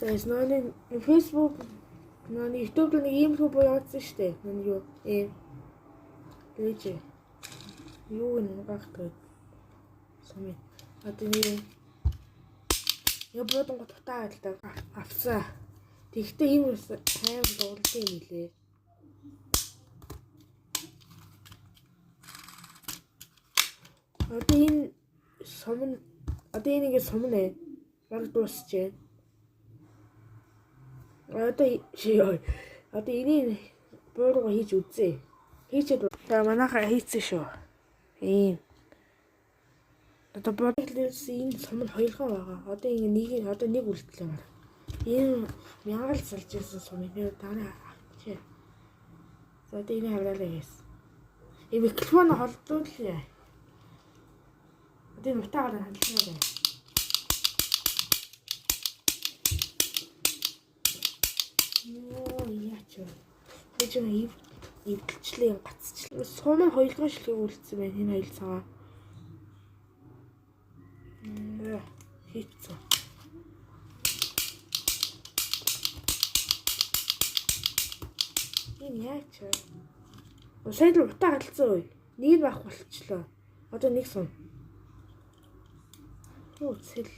There's no Facebook, no YouTube нэг ийм хөө явуулсан шүү дээ. Нэг юу Тэгэж юу нэг гахтай. Сумын. Одоо нэг я бодон готтой л да авсан. Тэгтээ ийм хайр дуулдаг юм лээ. Одоо энэ сумын одоо энийг сумнэ. Баг дуусчээ. Одоо энийг буурга хийж үзье. Хийчээд манайхаа хийцэн шүү. Ийм. Одоо бодлоос энэ сум нь хоёрхан байгаа. Одоо ингэ нэг үлдлээ байна. Энэ мянгал салж ирсэн сум энэ дараа авчээ. За одоо энэ хавралаа гэсэн. Энэ микрофон холдуулъя. Одоо утаагаар хандчихлаа. Яач вэ? Эцэг ивдэлчлээ гацчлаа. Сум нь хоёрхан шилхэг үлдсэн байна. Энэ хоёр цагаан. Хийцэн. Энэ яач вэ? Сайн л утаа галцсан үе. Нэг нь байх болчихлоо. Одоо нэг сум. Юу цэл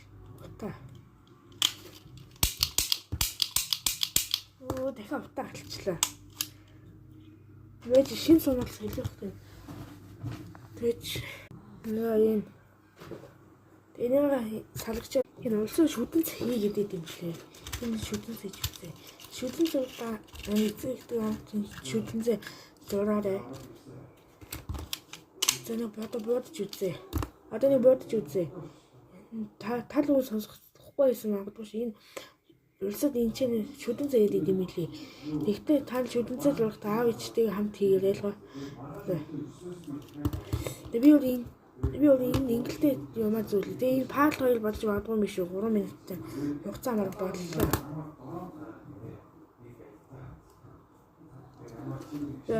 утаа. Дахиад утаа галчлаа. Вэж шин сумал солиохтой. Тэгэж энэ салгаж энэ улсын шүдэн цэхий гэдэг юм шээ. Энэ шүдэн цэж үзье. Шүдэн зургаа эцэгтэй шүдэн цэ зураарэ. Зэнэ бодож үзье. Одоо нэг бодож үзье. Тал уу сонсохгүй байсан магадгүй шин энэ улсад энэ чинь шүдэн цэ гэдэг юм лээ. Тэгтээ та шүдэн цэ зурагт аав ичтэйг хамт хийгээрэй л гоо. Би энэ ингэлтэй юмаа зүйлээ. Тэгээ энэ part 2 болж магадгүй юм шүү. 3 минуттай хугацаа марг боллоо. За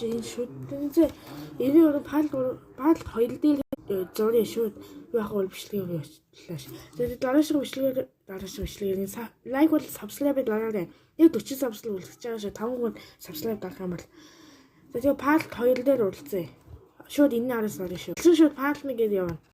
энэ шүдэн цэ энэ part 2 дээр зургийн шууд яг бол бичлэгийг явууллаа ш. Тэгээд дараашиг бичлэгээр лайк бол subscribe дараарай. Яг 40 subscribe үлдчихэж байгаа шүү. 5 subscribe дарах юм бол. Тэгээд part 2 дээр уулзъя. Шууд энэ араас орно шүү. Шууд part 1 гээд явна.